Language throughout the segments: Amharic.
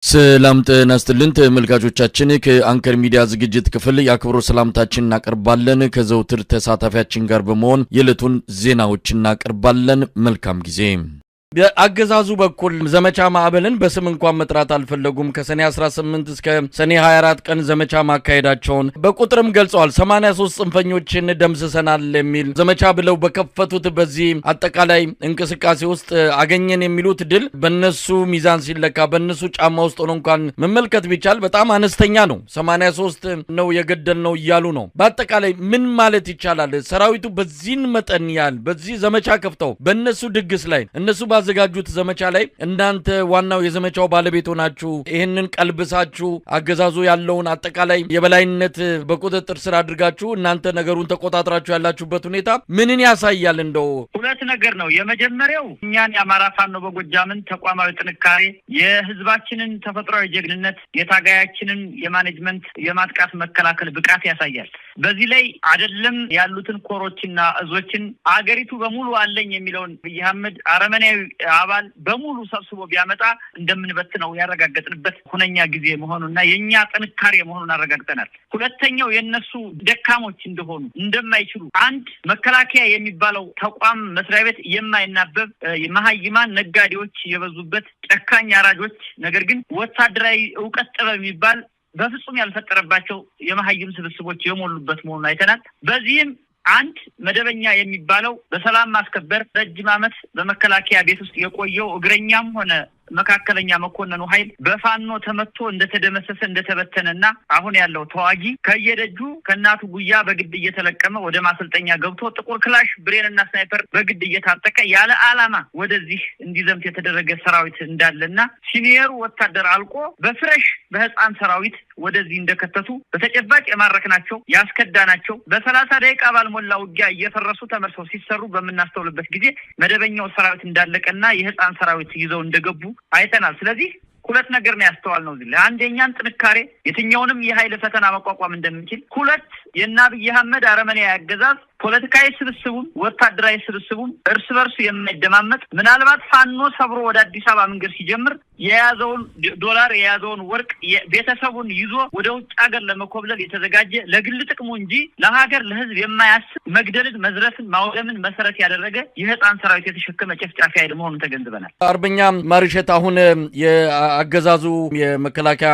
ሰላም ጤና ይስጥልን ተመልካቾቻችን ከአንከር ሚዲያ ዝግጅት ክፍል ያክብሮ ሰላምታችንን እናቀርባለን ከዘውትር ተሳታፊያችን ጋር በመሆን የዕለቱን ዜናዎች እናቀርባለን መልካም ጊዜ በአገዛዙ በኩል ዘመቻ ማዕበልን በስም እንኳን መጥራት አልፈለጉም ከሰኔ 18 እስከ ሰኔ 24 ቀን ዘመቻ ማካሄዳቸውን በቁጥርም ገልጸዋል 83 ጽንፈኞችን ደምስሰናል የሚል ዘመቻ ብለው በከፈቱት በዚህ አጠቃላይ እንቅስቃሴ ውስጥ አገኘን የሚሉት ድል በእነሱ ሚዛን ሲለካ በእነሱ ጫማ ውስጥ ሆኖ እንኳን መመልከት ቢቻል በጣም አነስተኛ ነው 83 ነው የገደል ነው ይያሉ ነው በአጠቃላይ ምን ማለት ይቻላል ሰራዊቱ በዚህን መጠን ያል በዚህ ዘመቻ ከፍተው በእነሱ ድግስ ላይ እነሱ ባዘጋጁት ዘመቻ ላይ እናንተ ዋናው የዘመቻው ባለቤት ሆናችሁ ይሄንን ቀልብሳችሁ አገዛዙ ያለውን አጠቃላይ የበላይነት በቁጥጥር ስር አድርጋችሁ እናንተ ነገሩን ተቆጣጣራችሁ ያላችሁበት ሁኔታ ምንን ያሳያል እንደው ሁለት ነገር ነው የመጀመሪያው እኛን የአማራ ፋኖ በጎጃምን ተቋማዊ ጥንካሬ የህዝባችንን ተፈጥሯዊ ጀግንነት የታጋያችንን የማኔጅመንት የማጥቃት መከላከል ብቃት ያሳያል በዚህ ላይ አይደለም ያሉትን ኮሮችና እዞችን አገሪቱ በሙሉ አለኝ የሚለውን በየሐመድ አረመኔያዊ አባል በሙሉ ሰብስቦ ቢያመጣ እንደምንበትነው ያረጋግጥንበት ሁነኛ ጊዜ መሆኑና የኛ ጥንካሬ መሆኑን አረጋግጠናል ሁለተኛው የነሱ ደካሞች እንደሆኑ እንደማይችሉ አንድ መከላከያ የሚባለው ተቋም መስሪያ ቤት የማይናበብ የማሃይማን ነጋዴዎች የበዙበት ጨካኝ አራጆች ነገር ግን ወታደራዊ ዕውቀት ጥበብ የሚባል በፍጹም ያልፈጠረባቸው የማሃይም ስብስቦች የሞሉበት መሆኑን አይተናል በዚህም አንድ መደበኛ የሚባለው በሰላም ማስከበር ረጅም ዓመት በመከላከያ ቤት ውስጥ የቆየው እግረኛም ሆነ መካከለኛ መኮንኑ ኃይል በፋኖ ተመቶ እንደተደመሰሰ እንደተበተነና አሁን ያለው ተዋጊ ከየደጁ ከናቱ ጉያ በግድ እየተለቀመ ወደ ማሰልጠኛ ገብቶ ጥቁር ክላሽ ብሬንና ስናይፐር በግድ እየታጠቀ ያለ ዓላማ ወደዚህ እንዲዘምት የተደረገ ሰራዊት እንዳለና ሲኒየሩ ወታደር አልቆ በፍሬሽ በህፃን ሰራዊት ወደዚህ እንደከተቱ በተጨባጭ የማረክናቸው ያስከዳናቸው በ30 ደቂቃ ባልሞላ ውጊያ እየፈረሱ ተመርሰው ሲሰሩ በመናስተውልበት ጊዜ መደበኛው ሰራዊት እንዳለቀና የህፃን ሰራዊት ይዘው እንደገቡ አይተናል ስለዚህ ሁለት ነገር ነው ያስተዋልነው እዚህ አንደኛን ጥንካሬ የትኛውንም የኃይል ፈተና መቋቋም እንደምንችል ሁለት የናብይ አህመድ አረመኔ ያገዛዝ ፖለቲካዊ ስብስቡም ወታደራዊ ስብስቡም እርስ በርሱ የማይደማመጥ ምናልባት ፋኖ ሰብሮ ወደ አዲስ አበባ መንገድ ሲጀምር የያዘውን ዶላር የያዘውን ወርቅ ቤተሰቡን ይዞ ወደ ውጭ ሀገር ለመኮብለል የተዘጋጀ ለግል ጥቅሙ እንጂ ለሀገር ለህዝብ የማያስብ መግደልን መዝረፍን ማውደምን መሰረት ያደረገ የህፃን ሰራዊት የተሸከመ ጨፍጫፊ ኃይል መሆኑን ተገንዝበናል አርበኛ ማርሸት አሁን የአገዛዙ የመከላከያ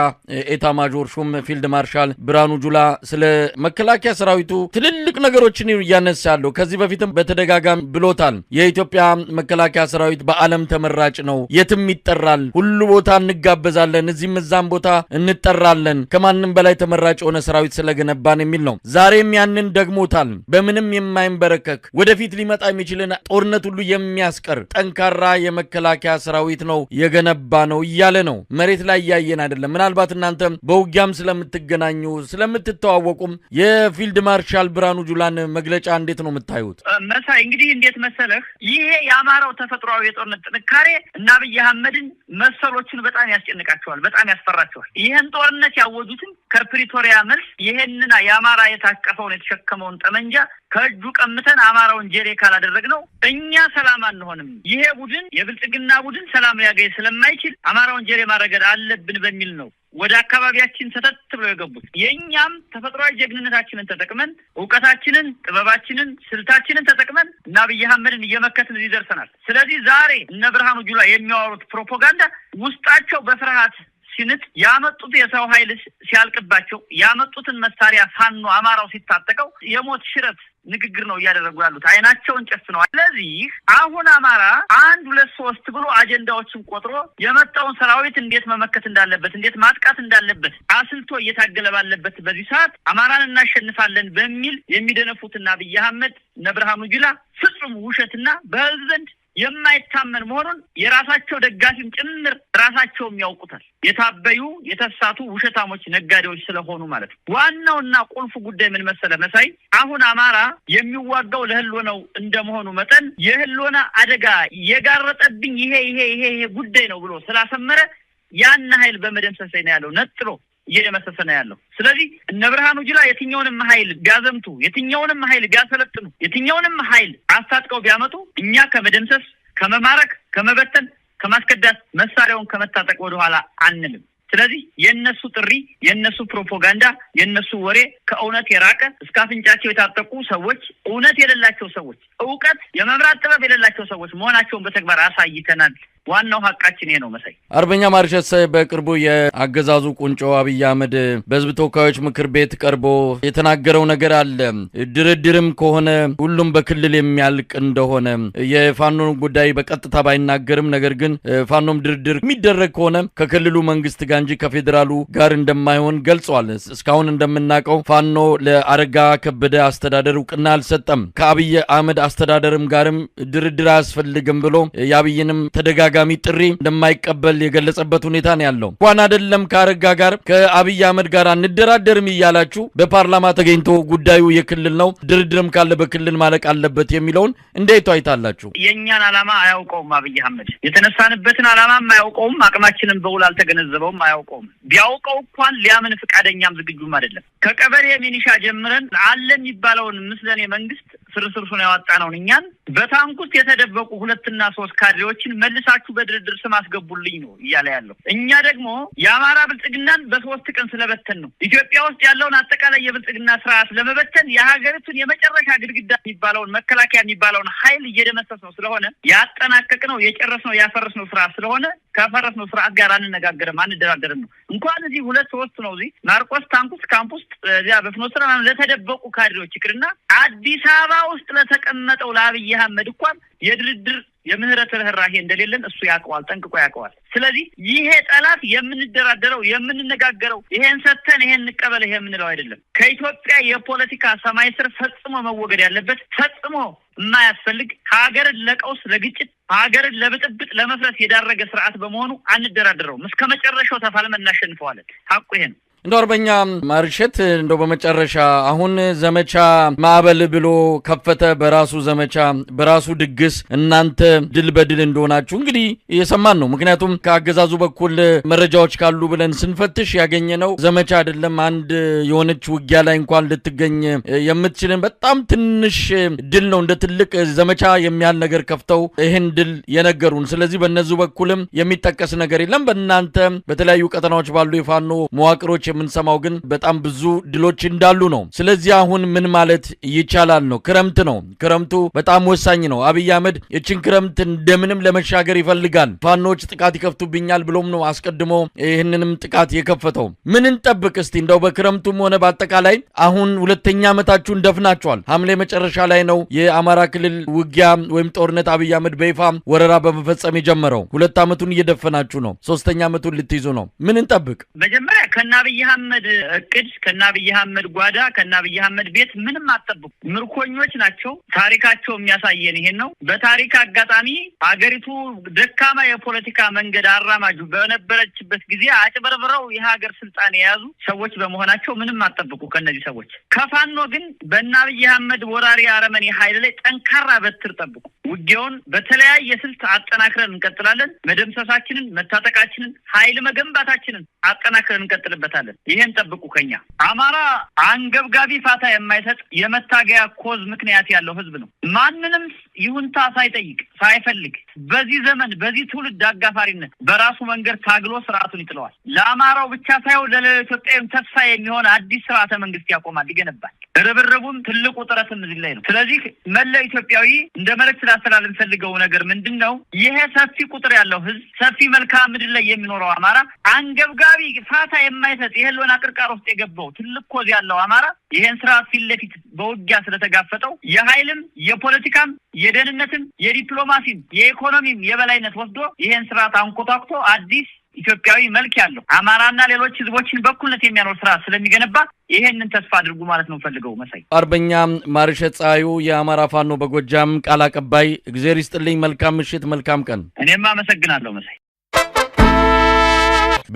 ኤታ ማጆር ሹም ፊልድ ማርሻል ብርሃኑ ጁላ ስለ መከላከያ ሰራዊቱ ትልልቅ ነገሮችን ያነሳሉ ከዚህ በፊትም በተደጋጋሚ ብሎታል የኢትዮጵያ መከላከያ ሰራዊት በአለም ተመራጭ ነው የትም ይጠራል ሁሉ ቦታ እንጋበዛለን እዚህም እዛም ቦታ እንጠራለን ከማንንም በላይ ተመራጭ ሆነ ሰራዊት ስለገነባን የሚል ነው ዛሬም ያንን ደግሞታል በምንም የማይንበረከክ ወደፊት ሊመጣ የሚችልን ጦርነት ሁሉ የሚያስቀር ጠንካራ የመከላከያ ሰራዊት ነው የገነባ ነው እያለ ነው መሬት ላይ ያየን አይደለም ምናልባት እናንተ በውጊያም ስለምትገናኙ ስለምትተዋወቁም የፊልድ ማርሻል ብርሃኑ ጁላን መግለጫ እንዴት ነው የምታዩት መሳይ እንግዲህ እንዴት መሰለህ ይሄ የአማራው ተፈጥሯዊ የጦርነት ጥንካሬ እና አብይ አህመድን መሰሎችን በጣም ያስጨንቃቸዋል በጣም ያስፈራቸዋል ይሄን ጦርነት ያወጁትን ከፕሪቶሪያ መልስ ይሄንና የአማራ የታቀፈውን የተሸከመውን ጠመንጃ ከእጁ ቀምተን አማራውን ጄሬ ካላደረግነው እኛ ሰላም አንሆንም ይሄ ቡድን የብልጽግና ቡድን ሰላም ሊያገኝ ስለማይችል አማራውን ጄሬ ማረገድ አለብን በሚል ነው ወደ አካባቢያችን ተተት ብለው የገቡት የኛም ተፈጥሯዊ ጀግንነታችንን ተጠቅመን ዕውቀታችንን ጥበባችንን ስልታችንን ተጠቅመን እና አብይ አህመድን እየመከትን ይደርሰናል ስለዚህ ዛሬ እነ ብርሃኑ ጁላ የሚያወሩት ፕሮፓጋንዳ ውስጣቸው በፍርሃት ሲንጥ ያመጡት የሰው ኃይል ሲያልቅባቸው ያመጡትን መሳሪያ ፋኖ አማራው ሲታጠቀው የሞት ሽረት ንግግር ነው ያደረጉ ያሉት አይናቸውን ጨፍነዋል ስለዚህ አሁን አማራ 1 2 3 ብሎ አጀንዳዎችን ቆጥሮ የመጣውን ሰራዊት እንዴት መመከት እንዳለበት እንዴት ማጥቃት እንዳለበት አስልቶ እየታገለ ባለበት በዚህ ሰዓት አማራን እናሸንፋለን በሚል የሚደነፉትና አብይ አህመድ ነብርሃኑ ጁላ ፍጹም ውሸትና በህዝብ ዘንድ የማይታመን መሆኑን የራሳቸው ደጋፊም ጭምር ራሳቸውም ያውቁታል የታበዩ የተሳቱ ውሸታሞች ነጋዴዎች ስለሆኑ ማለት ነው ዋናውና ቁልፉ ጉዳይ ምን መሰለ መሳይ አሁን አማራ የሚዋጋው ለህልውናው እንደመሆኑ መጠን የህልውና አደጋ የጋረጠብኝ ይሄ ጉዳይ ነው ብሎ ስላሰመረ ያን ኃይል በመደምሰስ ላይ ነው ያለው ነጥሎ እየደመሰሰ ነው ያለው ስለዚህ እነ ብርሃኑ ጁላ የትኛውንም ኃይል ቢያዘምቱ የትኛውንም ኃይል ቢያሰለጥኑ የትኛውንም ኃይል አስታጥቀው ቢያመጡ እኛ ከመደምሰስ ከመማረክ ከመበተን ከማስከዳት መሳሪያውን ከመታጠቅ ወደ ኋላ አንልም ስለዚህ የነሱ ጥሪ የነሱ ፕሮፓጋንዳ የነሱ ወሬ ከእውነት የራቀ እስከ አፍንጫቸው የታጠቁ ሰዎች እውነት የሌላቸው ሰዎች ዕውቀት የመምራት ጥበብ የሌላቸው ሰዎች መሆናቸውን በተግባር አሳይተናል። ዋናው ሀቃችን ይሄ ነው መሳይ። አርበኛ ማርሸት በቅርቡ የአገዛዙ ቁንጮ አብይ አህመድ በህዝብ ተወካዮች ምክር ቤት ቀርቦ የተናገረው ነገር አለ። ድርድርም ከሆነ ሁሉም በክልል የሚያልቅ እንደሆነ የፋኖን ጉዳይ በቀጥታ ባይናገርም ነገር ግን ፋኖም ድርድር የሚደረግ ከሆነ ከክልሉ መንግስት ጋር እንጂ ከፌዴራሉ ጋር እንደማይሆን ገልጿል። እስካሁን እንደምናውቀው ፋኖ ለአረጋ ከበደ አስተዳደር እውቅና አልሰጠም። ከአብይ አህመድ አስተዳደርም ጋርም ድርድር አያስፈልግም ብሎ የአብይንም ተደጋጋሚ ጥሪ እንደማይቀበል የገለጸበት ሁኔታ ነው ያለው። እንኳን አይደለም ከአረጋ ጋር ከአብይ አህመድ ጋር አንደራደርም እያላችሁ በፓርላማ ተገኝቶ ጉዳዩ የክልል ነው ድርድርም ካለ በክልል ማለቅ አለበት የሚለውን እንዴት አይታላችሁ? የኛን አላማ አያውቀውም አብይ አህመድ። የተነሳንበትን አላማም አያውቀውም። አቅማችንን በውል አልተገነዘበውም፣ አያውቀውም። ቢያውቀው እንኳን ሊያምን ፍቃደኛም ዝግጁም አይደለም። ከቀበሌ ሚኒሻ ጀምረን አለ የሚባለውን ምስለኔ መንግስት ፍርስርሱን ያወጣነው እኛን በታንክ ውስጥ የተደበቁ 2 እና 3 ካድሬዎችን መልሳችሁ በድርድር ስም አስገቡልኝ ነው እያለ ያለው። እኛ ደግሞ የአማራ ብልጽግናን በ3 ቀን ስለበተን ነው ኢትዮጵያ ውስጥ ያለውን አጠቃላይ የብልጽግና ስርዓት ለመበተን የሀገሪቱን የመጨረሻ ግድግዳ የሚባለውን መከላከያ የሚባለውን ኃይል እየደመሰስነው ስለሆነ ያጠናቀቅነው የጨረስነው ያፈረስነው ስርዓት ስለሆነ ከፈረስነው ስርዓት ጋር አንነጋገርም አንደራደርም ነው። እንኳን እዚህ 2-3 ነው እዚህ ማርቆስ ታንክ ውስጥ ካምፕ ውስጥ እዚያ በፍኖተ ሰላም ለተደበቁ ካድሬዎች ይቅርና አዲስ አበባ ውስጥ ለተቀመጠው ለአብይ አህመድ እንኳን የድርድር የምህረት ርህራሄ እንደሌለን እሱ ያውቀዋል፣ ጠንቅቆ ያውቀዋል። ስለዚህ ይሄ ጠላት የምንደራደረው የምንነጋገረው ይሄን ሰተን ይሄን እንቀበል ይሄ የምንለው አይደለም። ከኢትዮጵያ የፖለቲካ ሰማይ ስር ፈጽሞ መወገድ ያለበት ፈጽሞ የማያስፈልግ ሀገርን ለቀውስ ለግጭት ሀገርን ለብጥብጥ ለመፍረስ የዳረገ ስርዓት በመሆኑ አንደራደረውም። እስከ መጨረሻው ተፋልመን እናሸንፈዋለን። ሀቁ ይሄ ነው። እንደው አርበኛ ማርሸት እንደው በመጨረሻ አሁን ዘመቻ ማዕበል ብሎ ከፈተ። በራሱ ዘመቻ በራሱ ድግስ እናንተ ድል በድል እንደሆናችሁ እንግዲህ እየሰማን ነው። ምክንያቱም ከአገዛዙ በኩል መረጃዎች ካሉ ብለን ስንፈትሽ ያገኘነው ዘመቻ አይደለም። አንድ የሆነች ውጊያ ላይ እንኳን ልትገኝ የምትችልን በጣም ትንሽ ድል ነው። እንደ ትልቅ ዘመቻ የሚያህል ነገር ከፍተው ይህን ድል የነገሩን። ስለዚህ በእነዚህ በኩልም የሚጠቀስ ነገር የለም። በእናንተ በተለያዩ ቀጠናዎች ባሉ የፋኖ መዋቅሮች የምንሰማው ግን በጣም ብዙ ድሎች እንዳሉ ነው። ስለዚህ አሁን ምን ማለት ይቻላል ነው? ክረምት ነው። ክረምቱ በጣም ወሳኝ ነው። አብይ አህመድ እችን ክረምት እንደምንም ለመሻገር ይፈልጋል። ፋኖች ጥቃት ይከፍቱብኛል ብሎም ነው አስቀድሞ ይህንንም ጥቃት የከፈተው። ምን እንጠብቅ እስቲ? እንደው በክረምቱም ሆነ በአጠቃላይ አሁን 2ኛ ዓመታችሁን ደፍናችኋል። ሐምሌ መጨረሻ ላይ ነው የአማራ ክልል ውጊያ ወይም ጦርነት አብይ አህመድ በይፋ ወረራ በመፈጸም የጀመረው። 2 ዓመቱን እየደፈናችሁ ነው። 3ኛ ዓመቱን ልትይዙ ነው። ምን እንጠብቅ? መጀመሪያ ከአብይ አህመድ እቅድ ከአብይ አህመድ ጓዳ ከአብይ አህመድ ቤት ምንም አትጠብቁ። ምርኮኞች ናቸው። ታሪካቸው የሚያሳየን ይሄን ነው። በታሪክ አጋጣሚ ሀገሪቱ ደካማ የፖለቲካ መንገድ አራማጁ በነበረችበት ጊዜ አጭበርብረው የሀገር ስልጣን የያዙ ሰዎች በመሆናቸው ምንም አትጠብቁ ከነዚህ ሰዎች። ከፋኖ ግን በአብይ አህመድ ወራሪ አረመኔ ኃይል ላይ ጠንካራ በትር ጠብቁ። ውጊያውን በተለያየ ስልት አጠናክረን እንቀጥላለን። መደምሰሳችንን፣ መታጠቃችንን፣ ኃይል መገንባታችንን አጠናክረን እንቀጥልበታለን። ይሄን ጠብቁ ከኛ። አማራ አንገብጋቢ ፋታ የማይሰጥ የመታገያ ኮዝ ምክንያት ያለው ህዝብ ነው። ማንንም ይሁንታ ሳይጠይቅ ሳይፈልግ በዚህ ዘመን በዚህ ትውልድ አጋፋሪነት በራሱ መንገድ ታግሎ ስርዓቱን ይጥለዋል። ለአማራው ብቻ ሳይሆን ለሌላ ኢትዮጵያዊም ተስፋ የሚሆን አዲስ ስርዓተ መንግስት ያቆማል፣ ይገነባል። ርብርቡም ትልቁ ጥረትም እዚህ ላይ ነው። ስለዚህ መላ ኢትዮጵያዊ እንደ መልእክት ላስተላልፍ ፈልገው ነገር ምንድነው? ይሄ ሰፊ ቁጥር ያለው ህዝብ ሰፊ መልክዓ ምድር ላይ የሚኖረው አማራ አንገብጋቢ ፋታ የማይሰጥ የህልውና ቅርቃር ውስጥ የገባው ትልቅ ኮዝ ያለው አማራ ይሄን ስርዓት ፊት ለፊት በውጊያ ስለተጋፈጠው የኃይልም የፖለቲካም የደህንነትም የዲፕሎማሲም የኢኮኖሚም የበላይነት ወስዶ ይሄን ስርዓት አንኮታክቶ አዲስ ኢትዮጵያዊ መልክ ያለው አማራና ሌሎች ህዝቦችን በኩልነት የሚያኖር ስራ ስለሚገነባ ይሄንን ተስፋ አድርጉ ማለት ነው ፈልገው መሳይ። አርበኛ ማርሸት ፀሐዩ የአማራ ፋኖ በጎጃም ቃል አቀባይ፣ እግዚአብሔር ይስጥልኝ። መልካም ምሽት፣ መልካም ቀን። እኔም አመሰግናለሁ መሳይ።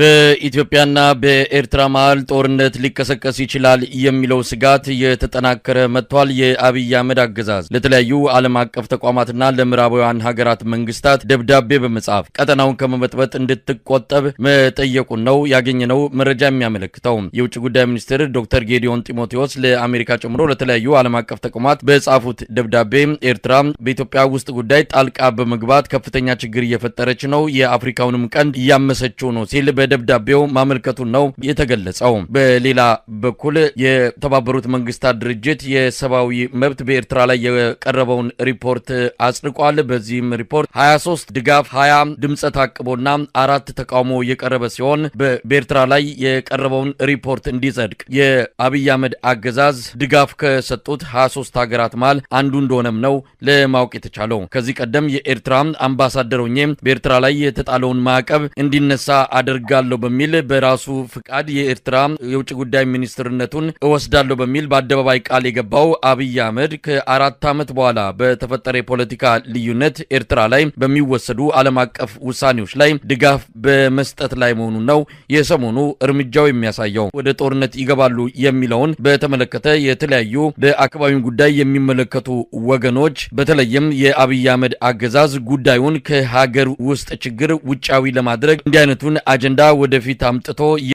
በኢትዮጵያና በኤርትራ መሃል ጦርነት ሊቀሰቀስ ይችላል የሚለው ስጋት የተጠናከረ መጥቷል። የአብይ አህመድ አገዛዝ ለተለያዩ ዓለም አቀፍ ተቋማትና ለምዕራባውያን ሀገራት መንግስታት ደብዳቤ በመጻፍ ቀጠናውን ከመበጥበጥ እንድትቆጠብ መጠየቁን ነው ያገኘነው መረጃ የሚያመለክተው። የውጭ ጉዳይ ሚኒስትር ዶክተር ጌዲዮን ጢሞቴዎስ ለአሜሪካ ጨምሮ ለተለያዩ ዓለም አቀፍ ተቋማት በጻፉት ደብዳቤ ኤርትራ በኢትዮጵያ ውስጥ ጉዳይ ጣልቃ በመግባት ከፍተኛ ችግር እየፈጠረች ነው፣ የአፍሪካውንም ቀንድ እያመሰችው ነው ሲል በደብዳቤው ማመልከቱን ነው የተገለጸው። በሌላ በኩል የተባበሩት መንግስታት ድርጅት የሰብአዊ መብት በኤርትራ ላይ የቀረበውን ሪፖርት አጽድቋል። በዚህም ሪፖርት 23 ድጋፍ፣ 20 ድምፀ ታቅቦና 4 ተቃውሞ የቀረበ ሲሆን በኤርትራ ላይ የቀረበውን ሪፖርት እንዲጸድቅ የአብይ አህመድ አገዛዝ ድጋፍ ከሰጡት 23 ሀገራት መሃል አንዱ እንደሆነም ነው ለማወቅ የተቻለው። ከዚህ ቀደም የኤርትራ አምባሳደር ሆኜ በኤርትራ ላይ የተጣለውን ማዕቀብ እንዲነሳ አደርጋለሁ በሚል በራሱ ፍቃድ የኤርትራ የውጭ ጉዳይ ሚኒስትርነቱን እወስዳለሁ በሚል በአደባባይ ቃል የገባው አብይ አህመድ ከ4 ዓመት በኋላ በተፈጠረ የፖለቲካ ልዩነት ኤርትራ ላይ በሚወሰዱ ዓለም አቀፍ ውሳኔዎች ላይ ድጋፍ በመስጠት ላይ መሆኑን ነው የሰሞኑ እርምጃው የሚያሳየው። ወደ ጦርነት ይገባሉ የሚለውን በተመለከተ የተለያዩ በአካባቢው ጉዳይ የሚመለከቱ ወገኖች በተለይም የአብይ አህመድ አገዛዝ ጉዳዩን ከሀገር ውስጥ ችግር ውጫዊ ለማድረግ እንዲህ አይነቱን አጀንዳ ወደፊት አምጥቶ